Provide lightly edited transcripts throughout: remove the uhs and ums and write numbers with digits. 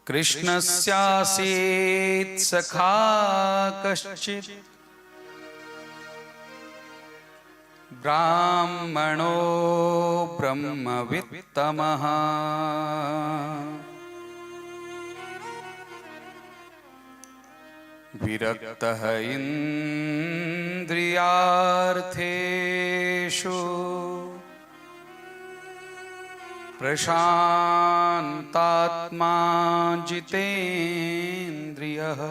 कृष्णस्यासीत् सखा कश्चित् ब्राह्मणो ब्रह्मवित्तमः विरक्तः इन्द्रियार्थेषु प्रशान्तात्मा जितेन्द्रियः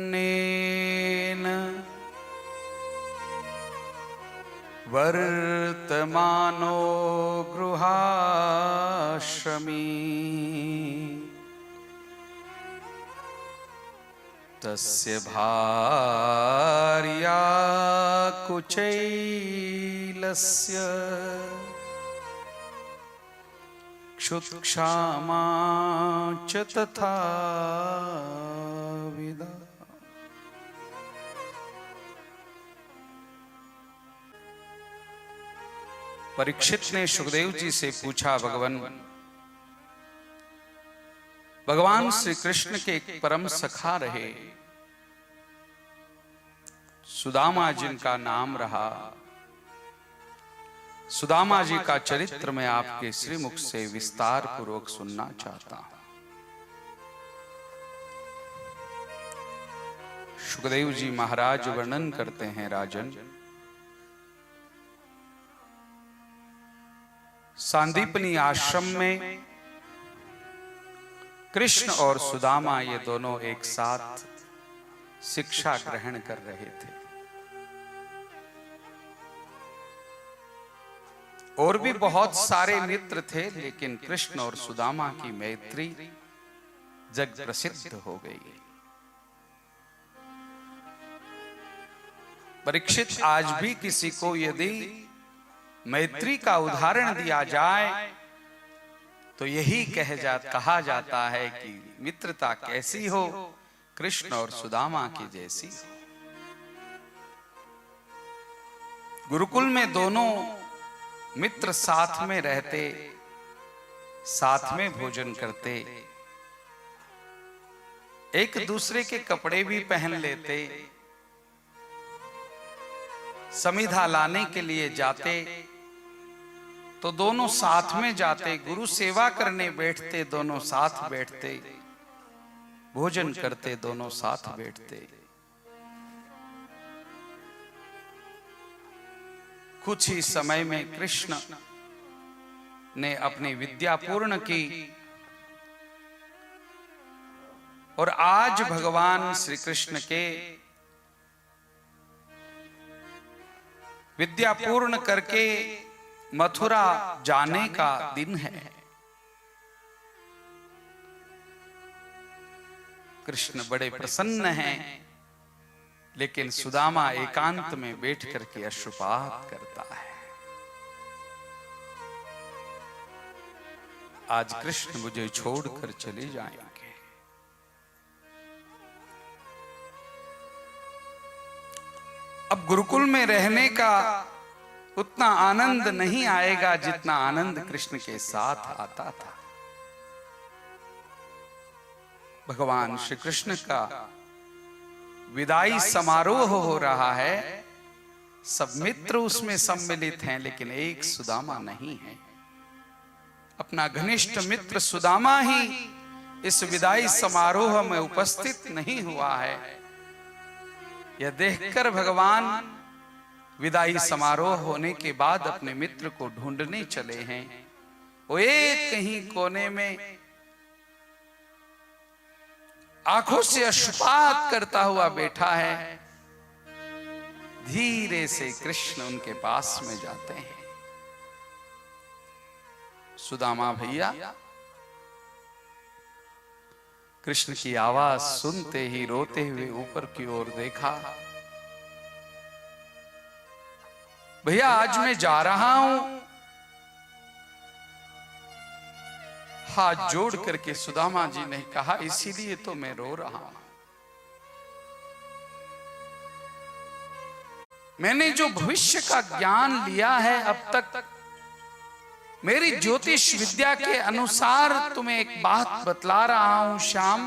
यदृच्छयोपपन्नेन वर्तमानो गृहाश्रमी तस्य भार्या कुचैलस्य क्षुत्क्षामा च तथा विदा। परीक्षित ने सुखदेव जी से पूछा, भगवान श्री कृष्ण के एक परम सखा रहे, सुदामा जिनका नाम रहा। सुदामा जी का चरित्र मैं आपके श्रीमुख से विस्तार पूर्वक सुनना चाहता हूं। सुखदेव जी महाराज वर्णन करते हैं, राजन, सांदीपनी आश्रम में कृष्ण और सुदामा ये दोनों एक साथ शिक्षा ग्रहण कर रहे थे। और भी बहुत सारे मित्र थे, लेकिन कृष्ण और सुदामा की मैत्री जग प्रसिद्ध हो गई। परीक्षित, आज भी किसी को यदि मैत्री का उदाहरण दिया जाए तो यही कहा जाता है कि मित्रता कैसी हो, कृष्ण और सुदामा की जैसी। गुरुकुल में दोनों मित्र साथ में रहते, साथ में भोजन करते, एक दूसरे के कपड़े भी पहन लेते, समिधा लाने के लिए जाते तो दोनों साथ में जाते, गुरु सेवा करने बैठते दोनों साथ बैठते, भोजन करते दोनों साथ बैठते। कुछ ही समय में कृष्ण ने अपनी विद्या पूर्ण की और आज भगवान श्री कृष्ण के विद्या पूर्ण करके मथुरा जाने का दिन है। कृष्ण बड़े प्रसन्न हैं, लेकिन सुदामा एकांत में बैठ करके अश्रुपात करता है। आज कृष्ण मुझे छोड़कर चले जाएंगे। अब गुरुकुल में रहने का उतना आनंद नहीं आएगा जितना आनंद कृष्ण के साथ आता था। भगवान श्री कृष्ण का विदाई समारोह हो रहा है, सब मित्र उसमें सम्मिलित हैं, लेकिन एक सुदामा नहीं है। अपना घनिष्ठ मित्र सुदामा ही इस विदाई समारोह में उपस्थित नहीं हुआ है। यह देखकर भगवान विदाई समारोह होने के बाद अपने मित्र को ढूंढने चले हैं। वो एक कहीं कोने में आंखों से अश्रुपात करता हुआ बैठा है। धीरे से कृष्ण उनके पास में जाते हैं। सुदामा भैया, कृष्ण की आवाज सुनते ही रोते हुए ऊपर की ओर देखा। भैया, आज मैं जा रहा हूं। हाथ जोड़ करके सुदामा जी ने कहा, इसीलिए तो मैं रो रहा हूं। मैंने जो भविष्य का ज्ञान लिया है अब तक, मेरी ज्योतिष विद्या के अनुसार तुम्हें एक बात बतला रहा हूं श्याम।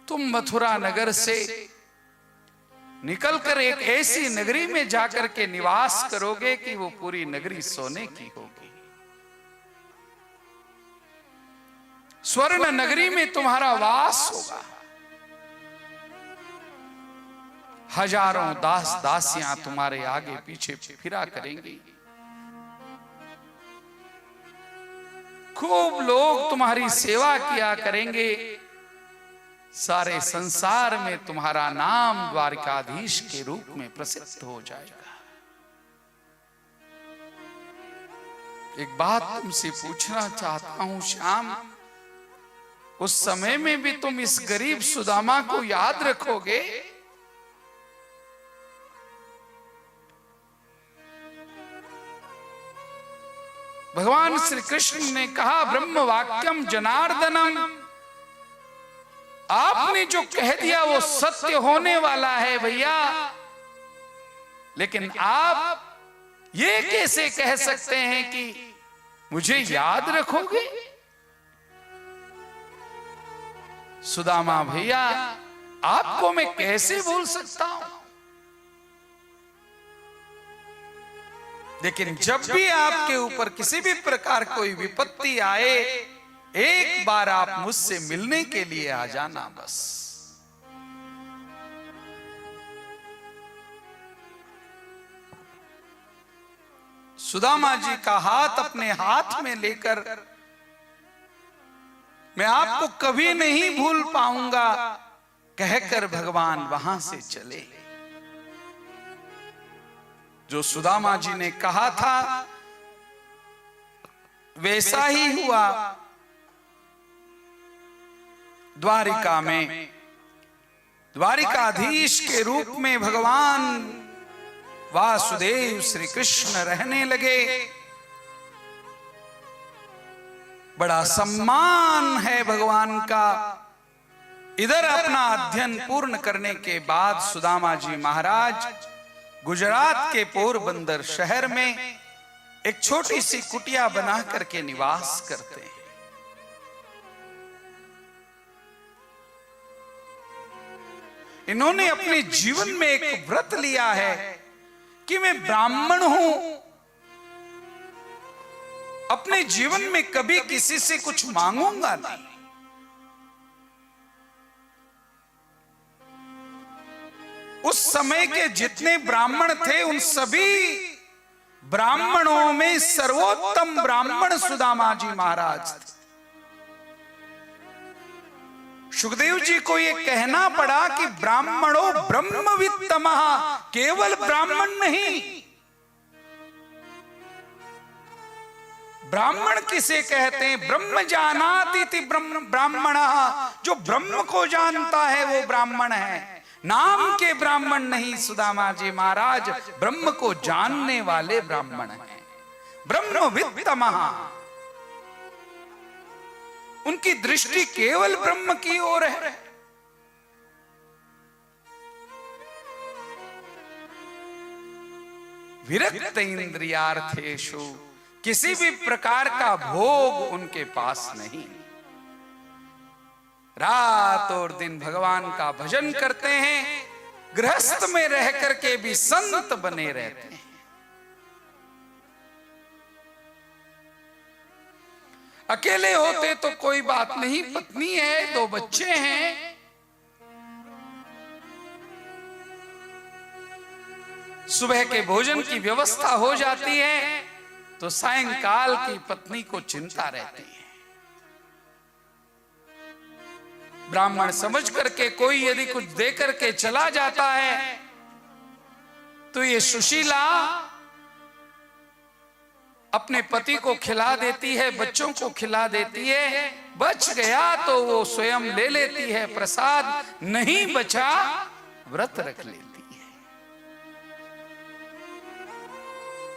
तुम मथुरा नगर से निकलकर एक ऐसी नगरी में जाकर के निवास करोगे कि वो पूरी नगरी सोने की होगी। स्वर्ण नगरी में तुम्हारा वास होगा। हजारों दास दासियां तुम्हारे आगे पीछे फिरा करेंगी। खूब लोग तुम्हारी सेवा किया करेंगे। सारे संसार में तुम्हारा नाम द्वारिकाधीश के रूप में प्रसिद्ध हो जाएगा। एक बात तुमसे पूछना चाहता हूं श्याम, उस समय में भी तुम इस गरीब सुदामा को याद रखोगे? भगवान श्री कृष्ण ने कहा, ब्रह्म वाक्यम जनार्दनम, आपने जो कह दिया वो सत्य होने वाला है भैया। लेकिन आप ये कैसे कह सकते हैं कि मुझे याद रखोगे? सुदामा भैया, आपको मैं कैसे भूल सकता हूं? लेकिन जब भी आपके ऊपर किसी भी प्रकार कोई विपत्ति आए, एक बार आप मुझसे मिलने के लिए आ जाना बस। सुदामा जी का हाथ अपने हाथ में लेकर, मैं आपको कभी नहीं भूल पाऊंगा कहकर भगवान वहां से चले। जो सुदामा जी ने कहा था वैसा ही हुआ। द्वारिका में द्वारिकाधीश के रूप में भगवान वासुदेव श्री कृष्ण रहने लगे। बड़ा सम्मान है भगवान का। इधर अपना अध्ययन पूर्ण करने के बाद सुदामा जी महाराज गुजरात के पोरबंदर शहर में एक छोटी सी कुटिया बना करके निवास करते हैं। इन्होंने अपने जीवन में एक व्रत लिया है कि मैं ब्राह्मण हूं, अपने जीवन में कभी किसी से कुछ मांगूंगा नहीं। उस समय के जितने ब्राह्मण थे उन सभी ब्राह्मणों में सर्वोत्तम ब्राह्मण सुदामा जी महाराज थे। सुखदेव जी को यह कहना पड़ा कि ब्राह्मणों ब्रह्मवित्तमः, केवल ब्राह्मण नहीं। ब्राह्मण किसे कहते हैं? ब्रह्म जानाति ब्राह्मणः, जो ब्रह्म को जानता है वो ब्राह्मण है। नाम के ब्राह्मण नहीं सुदामा जी महाराज, ब्रह्म को जानने वाले ब्राह्मण हैं। ब्रह्मवित्तमः, उनकी दृष्टि केवल ब्रह्म की ओर है। विरक्त इंद्रियार्थेषु, किसी भी प्रकार का भोग उनके पास नहीं। रात और दिन भगवान का भजन करते हैं, गृहस्थ में रह करके भी संत बने रहते हैं। अकेले होते तो कोई बात नहीं, पत्नी है, 2 बच्चे हैं, सुबह के भोजन की व्यवस्था हो जाती है तो सायंकाल की पत्नी को चिंता रहती है। ब्राह्मण समझ करके कोई यदि कुछ दे करके चला जाता है तो ये सुशीला अपने पति को खिला देती है, बच्चों को खिला देती है। बच गया तो वो स्वयं ले लेती है प्रसाद, नहीं बचा व्रत रख लेती है।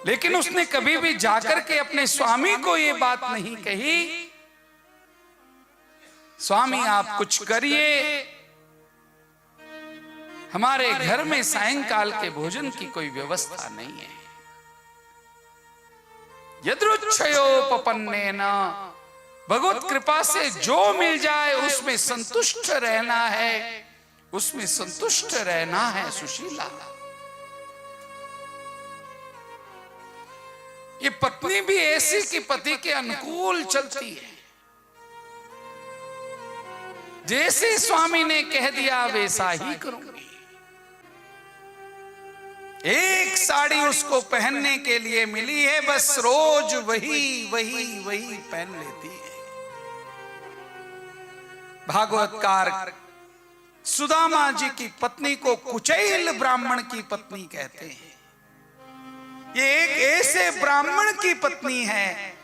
लेकिन उसने कभी भी जाकर के अपने स्वामी को ये बात नहीं कही, स्वामी आप कुछ करिए, हमारे घर में सायंकाल के भोजन की कोई व्यवस्था नहीं है। यदृच्छयोपपन्नेन, भगवत कृपा से जो मिल जाए उसमें संतुष्ट रहना है, उसमें संतुष्ट रहना है सुशीला। ये पत्नी भी ऐसी कि पति के अनुकूल चलती है। जैसे स्वामी ने कह दिया वैसा ही करूंगी। एक साड़ी उसको पहनने के लिए मिली है, बस रोज वही वही वही पहन लेती है। भागवतकार सुदामा जी की पत्नी को कुचैल ब्राह्मण की पत्नी कहते हैं। ये एक ऐसे ब्राह्मण की पत्नी है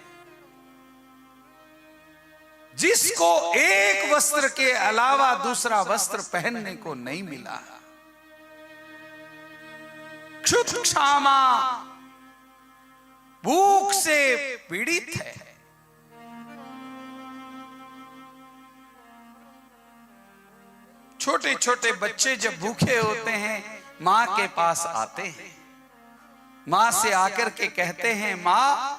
जिसको एक वस्त्र के अलावा दूसरा वस्त्र पहनने को नहीं मिला। क्षुत क्षामा, भूख से पीड़ित है। छोटे छोटे बच्चे जब भूखे होते हैं मां के पास आते हैं, मां से आकर के कहते हैं मां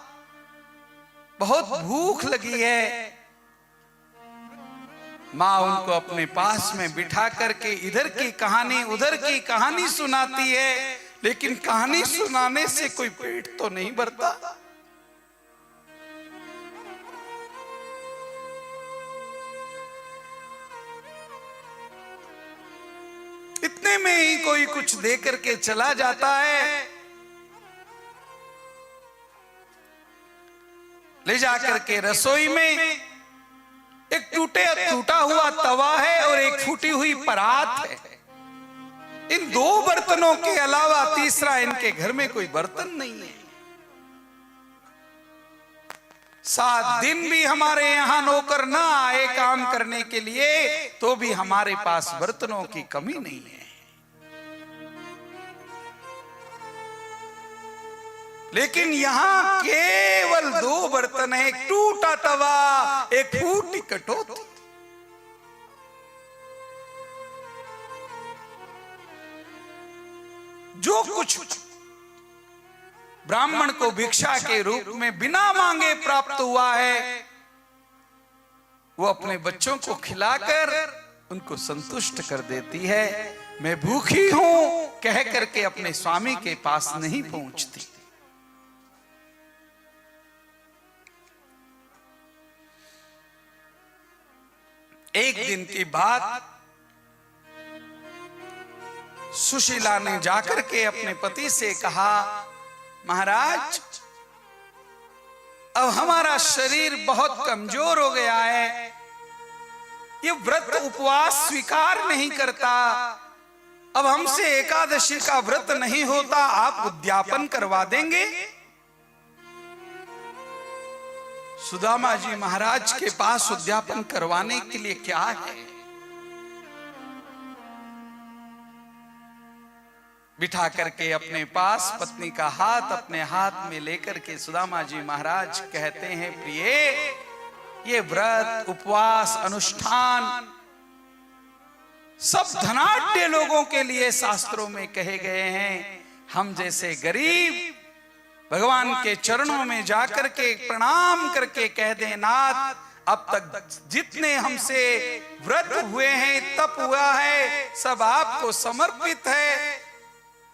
बहुत भूख लगी है। मां उनको अपने पास में बिठा करके इधर की कहानी उधर की कहानी सुनाती है, लेकिन कहानी सुनाने से कोई पेट तो नहीं भरता। इतने में ही कोई कुछ दे करके चला जाता है। ले जाकर के रसोई में एक टूटा हुआ तवा है और एक फूटी हुई परात है। इन दो बर्तनों के अलावा तीसरा इनके घर में कोई बर्तन नहीं है। 7 दिन भी हमारे यहां नौकर ना आए काम करने के लिए तो भी हमारे पास बर्तनों की कमी नहीं है। लेकिन यहां केवल 2 बर्तन है, एक टूटा तवा, एक फूटी कटोती। जो कुछ ब्राह्मण को भिक्षा के रूप में बिना मांगे प्राप्त हुआ है वो अपने बच्चों को खिलाकर उनको संतुष्ट कर देती है। मैं भूखी हूं कह करके अपने स्वामी के पास नहीं पहुंचती। एक दिन की बात, सुशीला ने जाकर के अपने पति से कहा महाराज अब हमारा शरीर बहुत कमजोर हो गया है, ये व्रत उपवास स्वीकार नहीं करता, अब हमसे एकादशी का व्रत नहीं होता, आप उद्यापन करवा देंगे? सुदामा जी महाराज के पास उद्यापन करवाने के लिए क्या है? बिठा करके अपने पास पत्नी का हाथ अपने हाथ में लेकर के सुदामा जी महाराज कहते हैं प्रिय, ये व्रत उपवास अनुष्ठान सब धनाढ्य लोगों के लिए शास्त्रों में कहे गए हैं। हम जैसे गरीब भगवान के चरणों में जाकर के प्रणाम करके कह दें नाथ अब तक जितने हमसे व्रत हुए हैं तप हुआ है सब आपको समर्पित है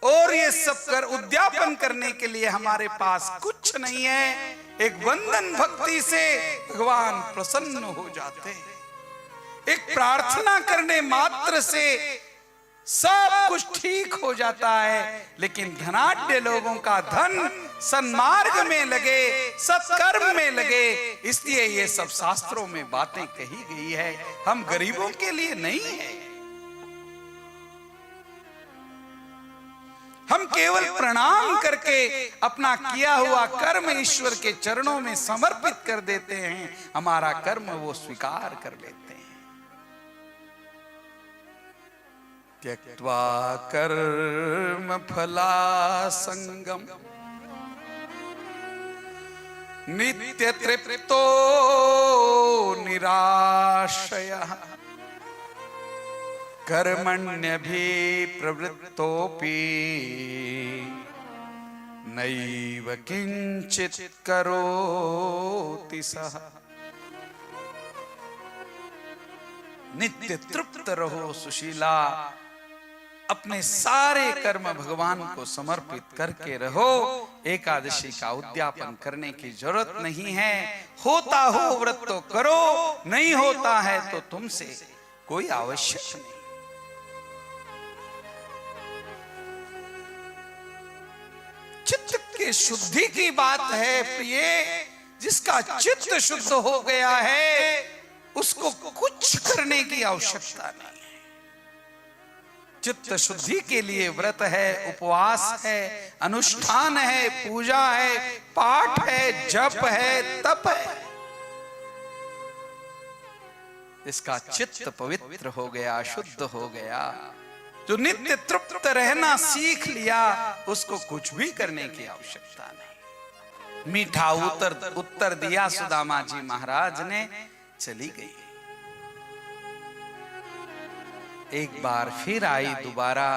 और ये सब कर उद्यापन करने के लिए हमारे पास कुछ नहीं है। एक वंदन भक्ति से भगवान प्रसन्न हो जाते हैं। एक प्रार्थना करने मात्र से सब कुछ ठीक हो जाता है। लेकिन धनाढ्य लोगों का धन सन्मार्ग में लगे, सत्कर्म में लगे, इसलिए ये सब शास्त्रों में बातें कही गई है। हम गरीबों के लिए नहीं है। हम केवल प्रणाम करके अपना किया हुआ कर्म ईश्वर के चरणों में समर्पित कर देते हैं, हमारा कर्म वो स्वीकार कर लेते हैं। त्यक्त्वा कर्म फलासंगम नित्य तृप्तो निराशयः कर्मण्यभि प्रवृत्तोपि नैव किंचित करोति सः। नित्य तृप्त रहो सुशीला, अपने सारे कर्म भगवान को समर्पित करके रहो। एकादशी का उद्यापन करने की जरूरत नहीं है। होता हो व्रत तो करो, नहीं होता है तो तुमसे कोई आवश्यक नहीं। चित्त के शुद्धि की बात है प्रिय। जिसका चित्त शुद्ध हो गया है उसको कुछ करने की आवश्यकता नहीं है। चित्त शुद्धि के लिए व्रत है, उपवास है, अनुष्ठान है, पूजा है, पाठ है, जप है, तप है। इसका चित्त पवित्र हो गया, शुद्ध हो गया, जो नित्य तृप्त रहना सीख लिया, उसको कुछ भी करने की आवश्यकता नहीं। मीठा उत्तर दिया सुदामा जी महाराज ने, चली गई। एक बार फिर आई दोबारा,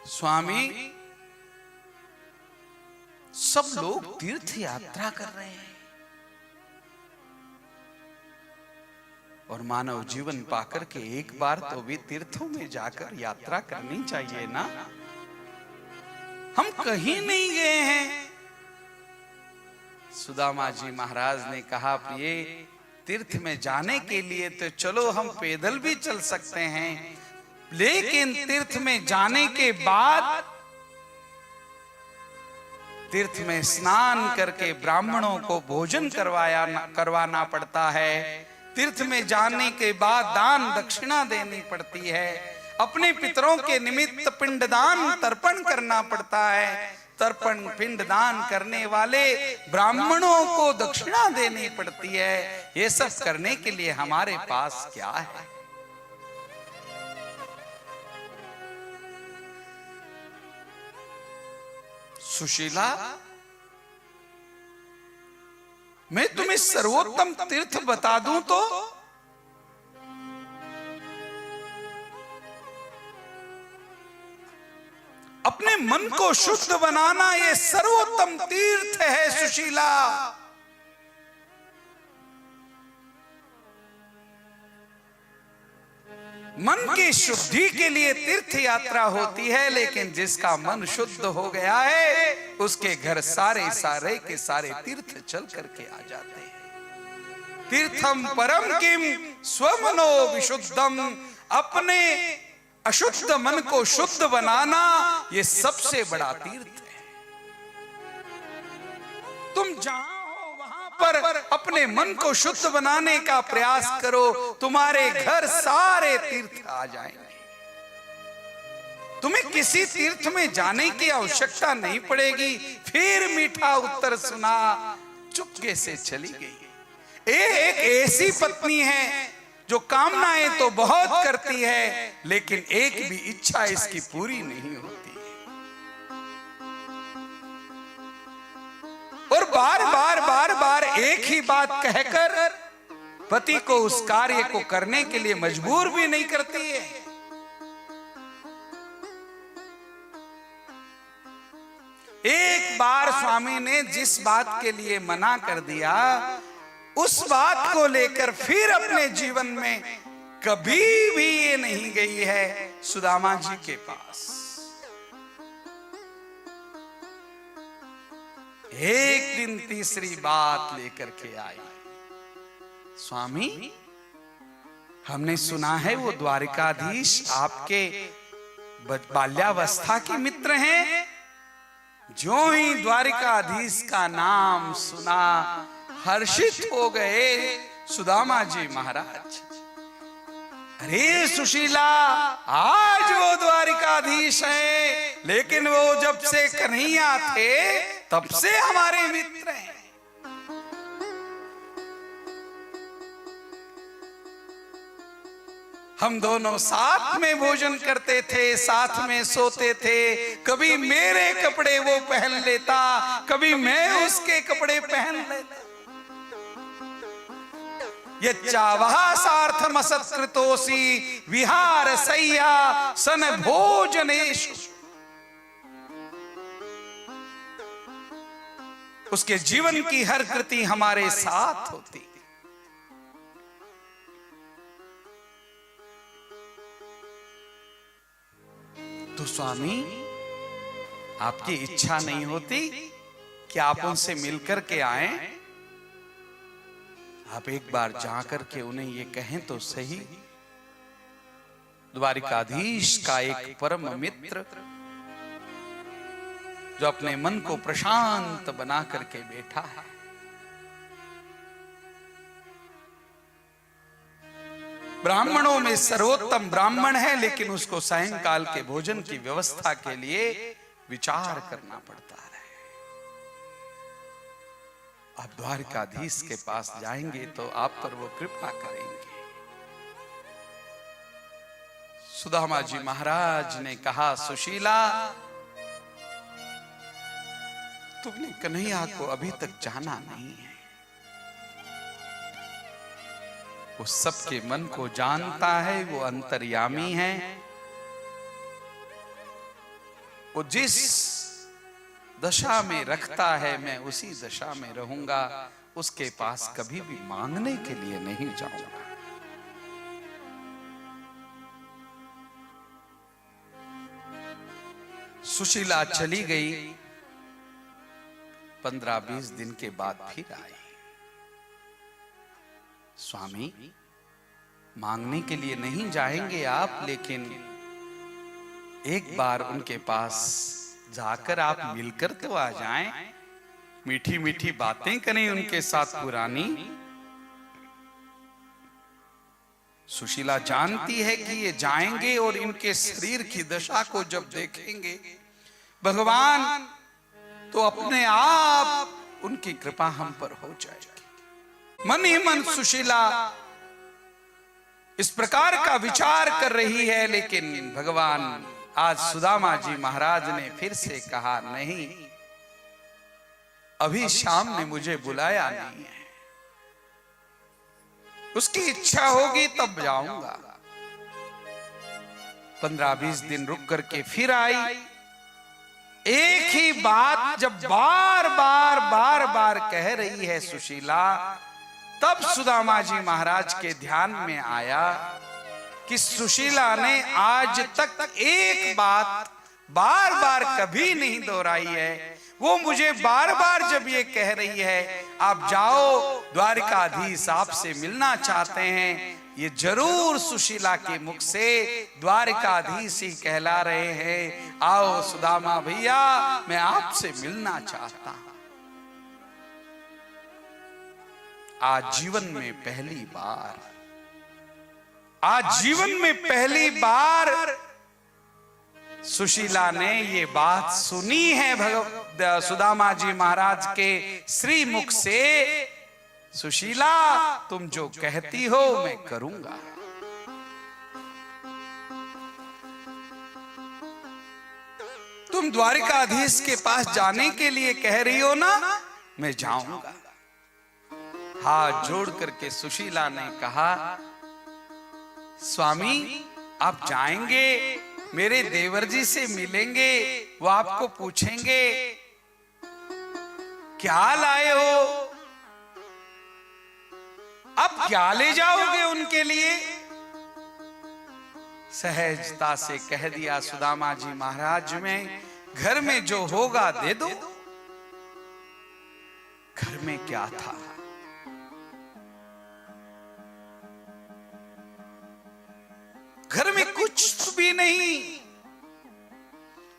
स्वामी सब लोग तीर्थ यात्रा कर रहे हैं और मानव जीवन पाकर के एक बार तो भी तीर्थों में जाकर यात्रा करनी चाहिए ना। हम कहीं नहीं गए हैं। सुदामा जी महाराज ने कहा, प्रिय तीर्थ में जाने के लिए तो चलो हम पैदल भी चल सकते हैं, लेकिन तीर्थ में जाने के बाद तीर्थ में स्नान करके ब्राह्मणों को भोजन करवाना पड़ता है। तीर्थ में जाने के बाद दान दक्षिणा देनी पड़ती है। अपने पितरों के निमित्त पिंडदान तर्पण करना पड़ता है। तर्पण पिंडदान करने वाले ब्राह्मणों को दक्षिणा देनी पड़ती है। ये सब करने के लिए हमारे पास क्या है? सुशीला, मैं तुम्हें सर्वोत्तम तीर्थ बता दूं तो अपने मन को शुद्ध बनाना ये सर्वोत्तम तीर्थ है सुशीला। मन की शुद्धि के लिए तीर्थ यात्रा होती है, लेकिन जिसका मन शुद्ध हो गया है उसके घर सारे के सारे तीर्थ चल करके आ जाते हैं। तीर्थम परम किम स्वमनो विशुद्धम, अपने अशुद्ध मन को शुद्ध बनाना ये सबसे बड़ा तीर्थ है। तुम जहां हो वहां पर अपने मन को शुद्ध बनाने का प्रयास करो, तुम्हारे घर सारे तीर्थ आ जाएंगे। तुम्हें किसी तीर्थ में जाने की आवश्यकता नहीं पड़ेगी। फिर मीठा उत्तर सुना, चुपके से चली गई। एक ऐसी पत्नी है जो कामनाएं तो बहुत करती है, लेकिन एक भी इच्छा इसकी पूरी नहीं होती और बार बार एक ही बात कहकर पति को उस कार्य को करने के लिए मजबूर भी नहीं करती है। एक बार स्वामी ने जिस बात के लिए मना कर दिया, उस बात को लेकर फिर अपने जीवन में कभी भी ये नहीं गई है सुदामा जी के पास। एक दिन तीसरी बात लेकर के आई, स्वामी हमने सुना है वो द्वारिकाधीश आपके बाल्यावस्था के मित्र हैं। जो ही द्वारिकाधीश का नाम सुना हर्षित हो गए सुदामा जी महाराज। अरे सुशीला, आज वो द्वारिकाधीश है, लेकिन वो जब से कन्हैया थे तब से हमारे मित्र हैं। हम दोनों साथ में भोजन करते थे, साथ में सोते थे। कभी मेरे कपड़े वो पहन लेता, कभी मैं उसके कपड़े पहन लेता। ये चावासार्थ पार्थमसत्कृतोऽसि विहार सय्या सन भोजनेषु। उसके जीवन की हर कृति हमारे साथ होती। तो स्वामी, आपकी इच्छा नहीं होती कि आप उनसे मिलकर के आए? आप एक बार जाकर के उन्हें ये कहें तो सही। द्वारिकाधीश का एक परम मित्र जो अपने मन को प्रशांत बना करके बैठा है, ब्राह्मणों में सर्वोत्तम ब्राह्मण है, लेकिन उसको सायंकाल के भोजन की व्यवस्था के लिए विचार करना पड़ता है। आप द्वारिकाधीश के पास जाएंगे तो आप पर वो कृपा करेंगे। सुदामा जी महाराज ने कहा, सुशीला, तुमने कन्हैया को अभी तक जाना नहीं है। वो सबके मन को जानता है, वो अंतर्यामी है। वो जिस दशा में रखता है मैं उसी दशा में रहूंगा। उसके पास कभी भी मांगने के लिए नहीं जाऊंगा। सुशीला चली गई। 15-20 दिन के बाद फिर आई। स्वामी, मांगने के लिए नहीं जाएंगे आप, लेकिन एक बार उनके पास जाकर आप मिलकर तो आ जाएं, मीठी मीठी बातें करें उनके साथ पुरानी। सुशीला जानती है कि ये जाएंगे और इनके शरीर की दशा को जब देखेंगे भगवान, तो अपने आप उनकी कृपा हम पर हो जाएगी। मन ही मन सुशीला इस प्रकार का विचार कर रही है, लेकिन भगवान आज सुदामा जी महाराज ने फिर से कहा, नहीं, अभी शाम ने मुझे बुलाया नहीं है, उसकी इच्छा होगी तब जाऊंगा। 15-20 दिन रुक करके फिर आई। एक ही बात जब बार बार कह रही है सुशीला, तब सुदामा जी महाराज के ध्यान में आया कि सुशीला ने आज तक एक बात बार बार कभी नहीं दोहराई है। वो मुझे बार बार जब ये कह रही है, आप जाओ, द्वारिकाधीश आपसे मिलना चाहते हैं, ये जरूर सुशीला के मुख से द्वारिकाधीश ही कहला रहे हैं, आओ सुदामा भैया, मैं आपसे मिलना चाहता हूं। आज जीवन में पहली बार सुशीला ने ये बात सुनी है सुदामा जी महाराज के श्री मुख से, सुशीला, तुम जो कहती हो मैं करूंगा। तुम द्वारिकाधीश के पास जाने के लिए कह रही हो ना, मैं जाऊंगा। हाथ जोड़ करके सुशीला ने कहा, स्वामी, आप जाएंगे, मेरे देवर जी से मिलेंगे, वो आपको पूछेंगे क्या लाए हो, आप क्या ले जाओगे उनके लिए? सहजता से कह दिया सुदामा जी महाराज, में घर में जो होगा दे दो। घर में क्या था? घर में कुछ भी नहीं,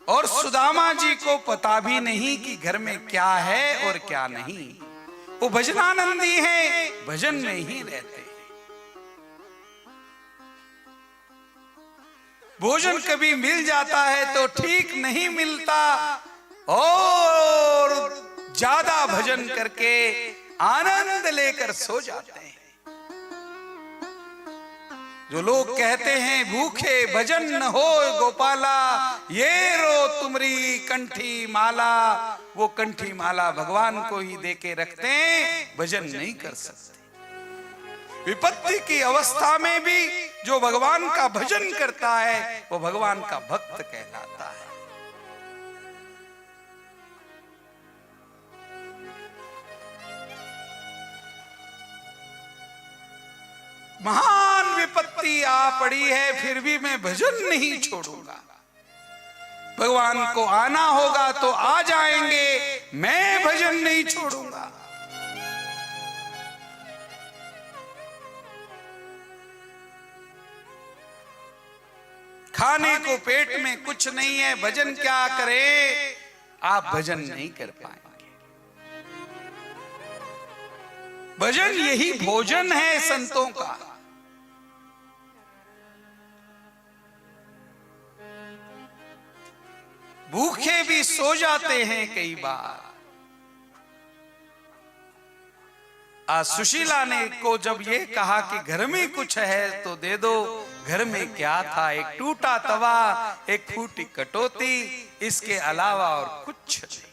और सुदामा जी को पता भी नहीं कि घर में क्या है और क्या नहीं। वो भजनानंदी है, भजन में ही रहते हैं। भोजन कभी मिल जाता है तो ठीक, नहीं मिलता और ज्यादा भजन करके आनंद लेकर सो जाते हैं। जो लोग कहते हैं भूखे भजन न हो गोपाला, ये रो तुमरी कंठी माला, वो कंठी माला भगवान को ही देके रखते हैं, भजन नहीं कर सकते। विपत्ति की अवस्था में भी जो भगवान का भजन करता है वो भगवान का भक्त कहलाता है। महान विपत्ति आ पड़ी है फिर भी मैं भजन नहीं छोड़ूंगा। भगवान को आना होगा तो आ जाएंगे, मैं भजन नहीं छोड़ूंगा। खाने को पेट में कुछ नहीं है, भजन क्या करे, आप भजन नहीं कर पाएंगे। भजन यही भोजन है संतों का। भूखे भी सो जाते हैं कई बार। आज सुशीला ने को जब ये कहा कि घर में कुछ है तो दे दो, घर में क्या था, एक टूटा तवा, एक फूटी कटोती, इसके अलावा और कुछ नहीं।